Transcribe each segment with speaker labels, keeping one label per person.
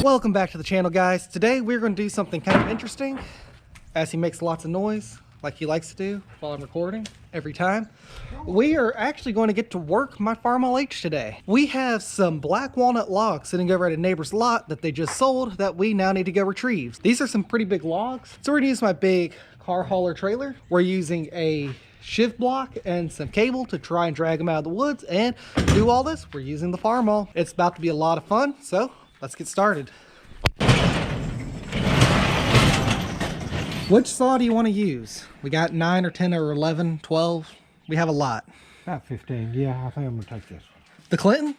Speaker 1: Welcome back to the channel, guys. Today we're going to do something kind of interesting, as he makes lots of noise like he likes to do while I'm recording every time. We are actually going to get to work my Farmall H today. We have some black walnut logs sitting over at a neighbor's lot that they just sold that we now need to go retrieve. These are some pretty big logs, so we're going to use my big car hauler trailer. We're using a shiv block and some cable to try and drag them out of the woods, and to do all this we're using the Farmall. It's about to be a lot of fun, so let's get started. Which saw do you want to use? We got 9 or 10 or 11, 12. We have a lot.
Speaker 2: About 15. Yeah, I think I'm going to take this one.
Speaker 1: The Clinton?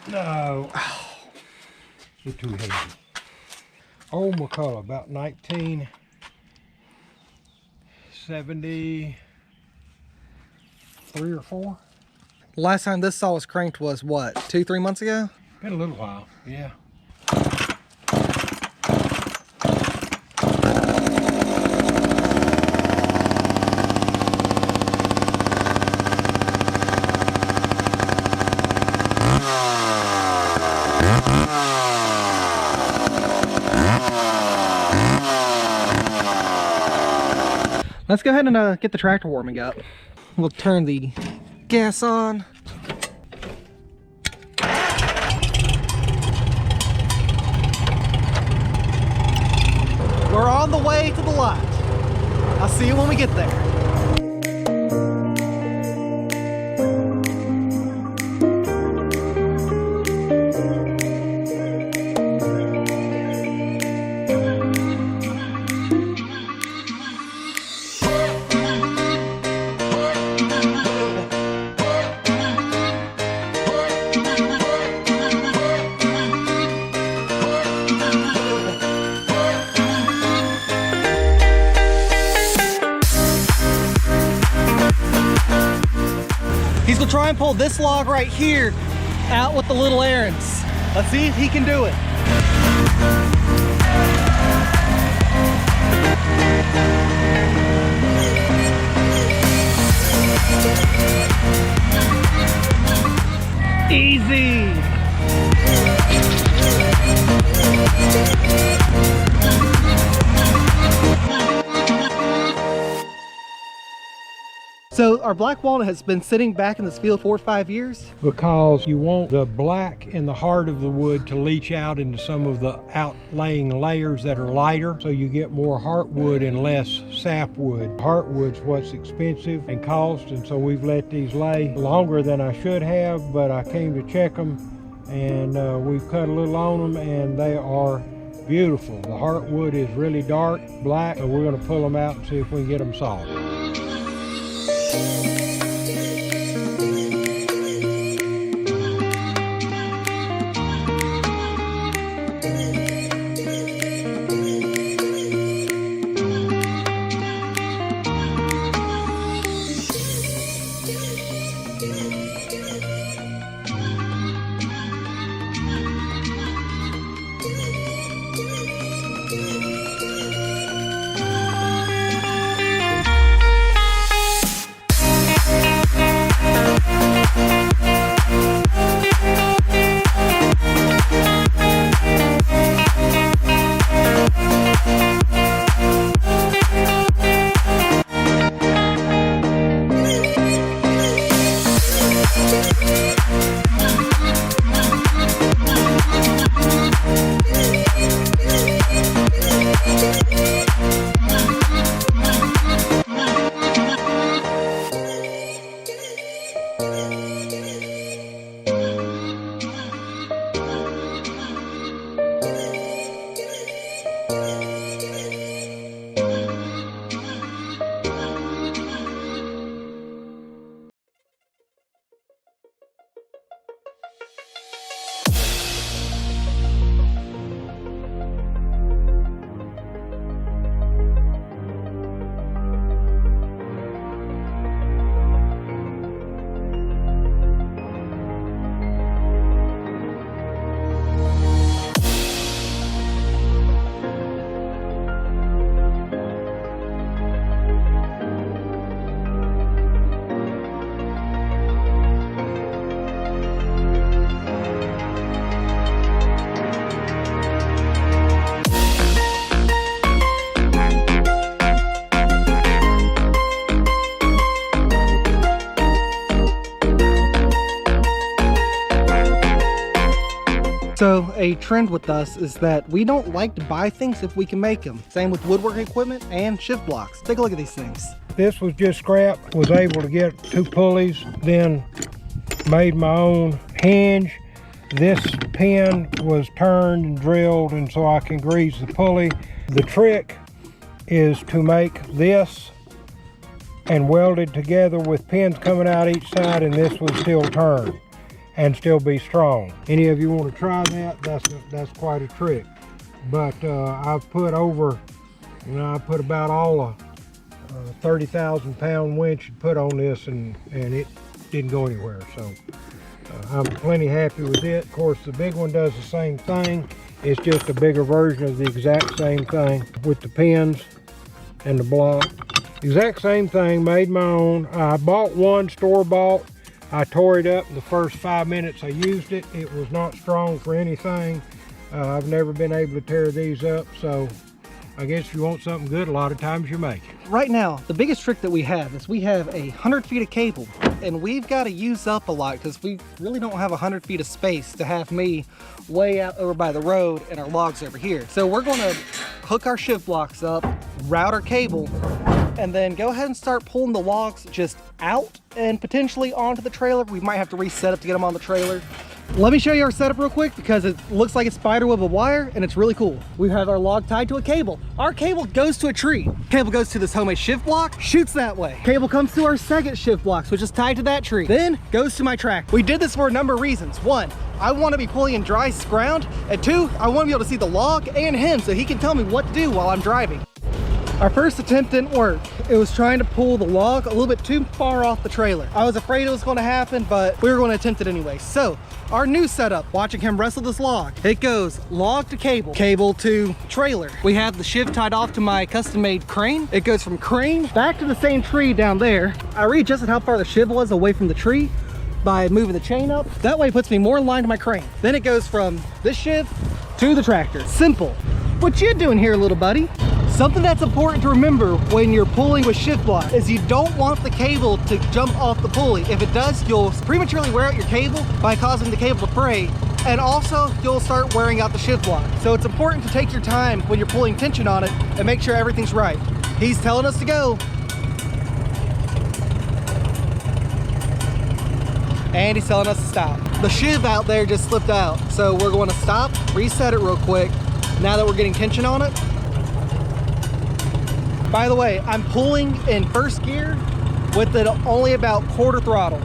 Speaker 2: No. Oh, it's too heavy. Old McCullough, about 1973 or 4.
Speaker 1: The last time this saw was cranked was what, 2-3 months ago?
Speaker 2: Been a little while, yeah.
Speaker 1: Let's go ahead and get the tractor warming up. We'll turn the gas on. We're on the way to the lot. I'll see you when we get there. He's gonna try and pull this log right here out with the little errands. Let's see if he can do it. Easy. So our black walnut has been sitting back in this field 4 or 5 years.
Speaker 2: Because you want the black in the heart of the wood to leach out into some of the outlaying layers that are lighter, so you get more heartwood and less sapwood. Heartwood's what's expensive and cost, and so we've let these lay longer than I should have, but I came to check them, and we've cut a little on them, and they are beautiful. The heartwood is really dark black, so we're going to pull them out and see if we can get them soft.
Speaker 1: So a trend with us is that we don't like to buy things if we can make them. Same with woodworking equipment and shift blocks. Take a look at these things.
Speaker 2: This was just scrap. Was able to get 2 pulleys, then made my own hinge. This pin was turned and drilled, and so I can grease the pulley. The trick is to make this and weld it together with pins coming out each side, and this would still turn and still be strong. Any of you want to try that? That's quite a trick. But I've put over, I put about all a 30,000 pound winch put on this, and it didn't go anywhere. So I'm plenty happy with it. Of course, the big one does the same thing. It's just a bigger version of the exact same thing with the pins and the block. Exact same thing, made my own. I bought one store-bought. I tore it up in the first 5 minutes I used it. It was not strong for anything. I've never been able to tear these up, so I guess if you want something good, a lot of times you make it.
Speaker 1: Right now, the biggest trick that we have is we have 100 feet of cable, and we've got to use up a lot because we really don't have 100 feet of space to have me way out over by the road and our logs over here. So we're going to hook our shift blocks up, route our cable, and then go ahead and start pulling the logs just out and potentially onto the trailer. We might have to reset it to get them on the trailer. Let me show you our setup real quick because it looks like a spider web of wire and it's really cool. We have our log tied to a cable. Our cable goes to a tree. Cable goes to this homemade shift block, shoots that way. Cable comes to our second shift blocks, which is tied to that tree. Then goes to my tractor. We did this for a number of reasons. One, I want to be pulling in dry ground. And two, I want to be able to see the log and him so he can tell me what to do while I'm driving. Our first attempt didn't work. It was trying to pull the log a little bit too far off the trailer. I was afraid it was going to happen, but we were going to attempt it anyway. So our new setup, watching him wrestle this log, it goes log to cable, cable to trailer. We have the shift tied off to my custom-made crane. It goes from crane back to the same tree down there. I readjusted how far the shift was away from the tree by moving the chain up. That way it puts me more in line to my crane. Then it goes from this shift to the tractor. Simple. What you doing here, little buddy? Something that's important to remember when you're pulling with shift block is you don't want the cable to jump off the pulley. If it does, you'll prematurely wear out your cable by causing the cable to fray, and also you'll start wearing out the shift block. So it's important to take your time when you're pulling tension on it and make sure everything's right. He's telling us to go. And he's telling us to stop. The shiv out there just slipped out, so we're going to stop, reset it real quick now that we're getting tension on it. By the way, I'm pulling in first gear with it only about quarter throttle.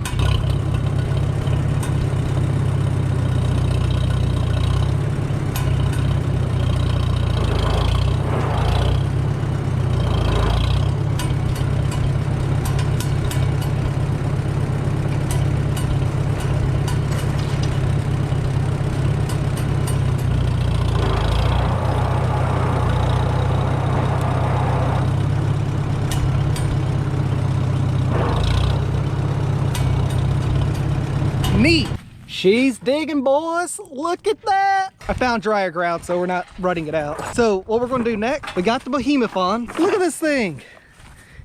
Speaker 1: Neat. She's digging, boys. Look at that. I found drier ground, so we're not rutting it out. So what we're going to do next, we got the behemoth on. Look at this thing.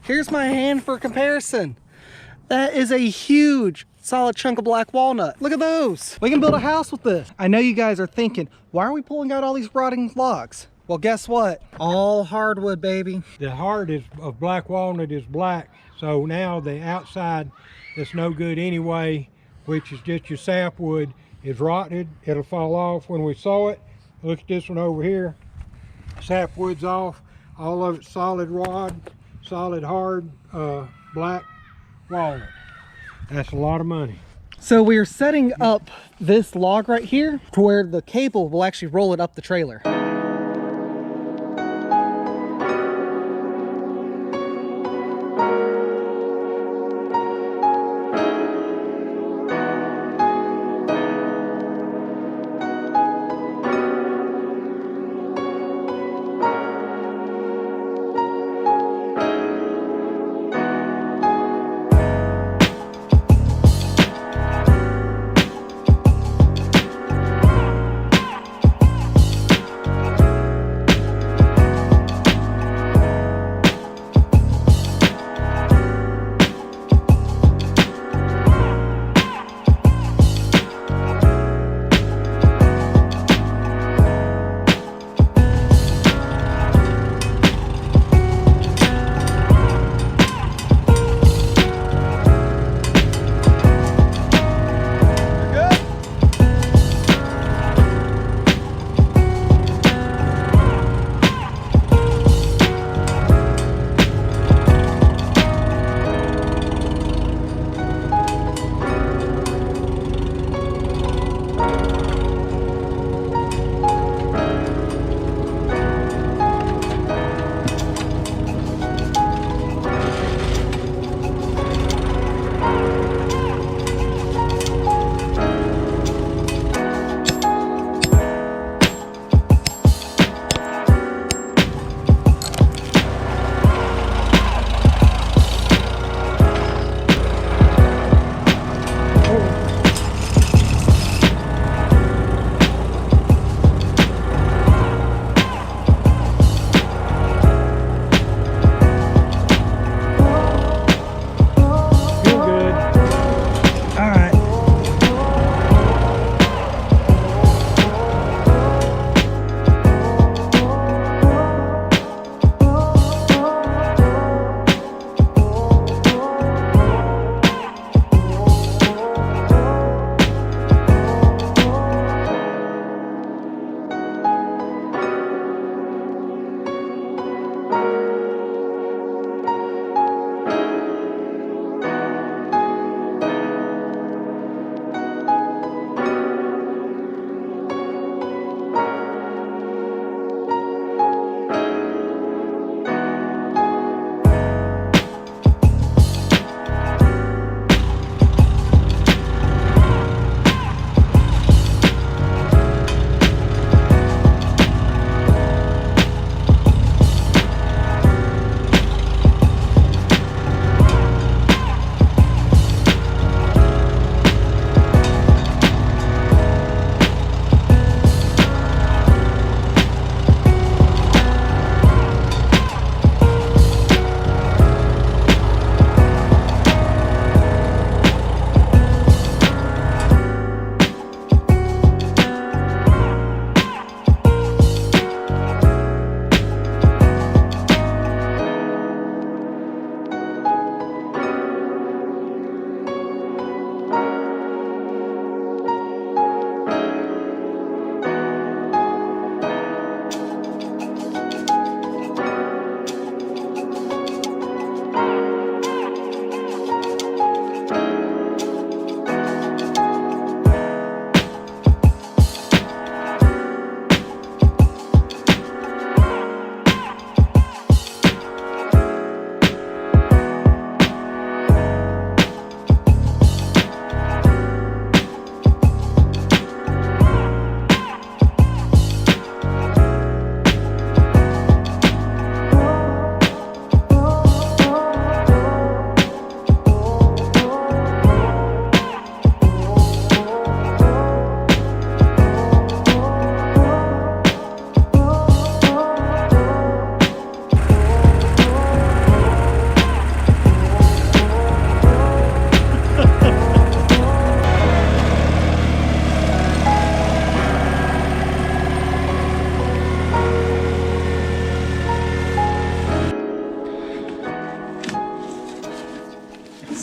Speaker 1: Here's my hand for comparison. That is a huge solid chunk of black walnut. Look at those. We can build a house with this. I know you guys are thinking, why are we pulling out all these rotting logs? Well, guess what? All hardwood, baby.
Speaker 2: The heart of black walnut is black, so now the outside that's no good anyway, which is just your sapwood, is rotted. It'll fall off when we saw it. Look at this one over here. Sapwood's off. All of it solid rod, solid hard black walnut. That's a lot of money.
Speaker 1: So we are setting up this log right here to where the cable will actually roll it up the trailer.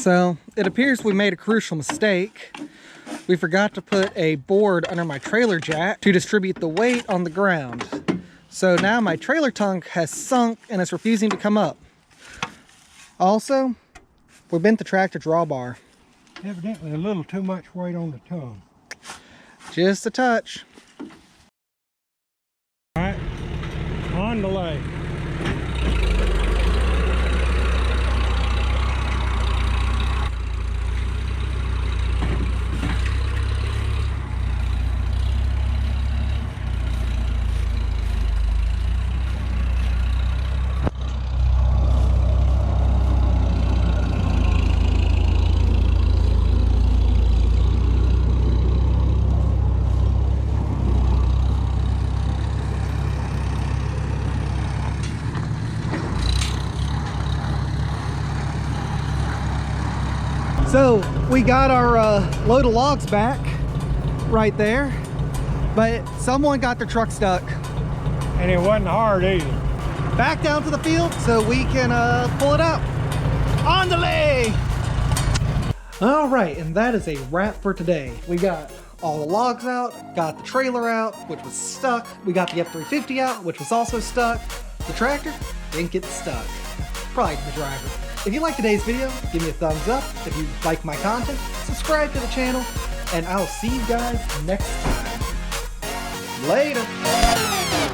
Speaker 1: So it appears we made a crucial mistake. We forgot to put a board under my trailer jack to distribute the weight on the ground. So now my trailer tongue has sunk and it's refusing to come up. Also, we bent the tractor drawbar.
Speaker 2: Evidently a little too much weight on the tongue.
Speaker 1: Just a touch.
Speaker 2: All right, on delay.
Speaker 1: So we got our load of logs back right there, but someone got their truck stuck.
Speaker 2: And it wasn't hard either.
Speaker 1: Back down to the field so we can pull it out. On delay! All right, and that is a wrap for today. We got all the logs out, got the trailer out, which was stuck. We got the F-350 out, which was also stuck. The tractor didn't get stuck. Probably the driver. If you like today's video, give me a thumbs up. If you like my content, subscribe to the channel, and I'll see you guys next time. Later.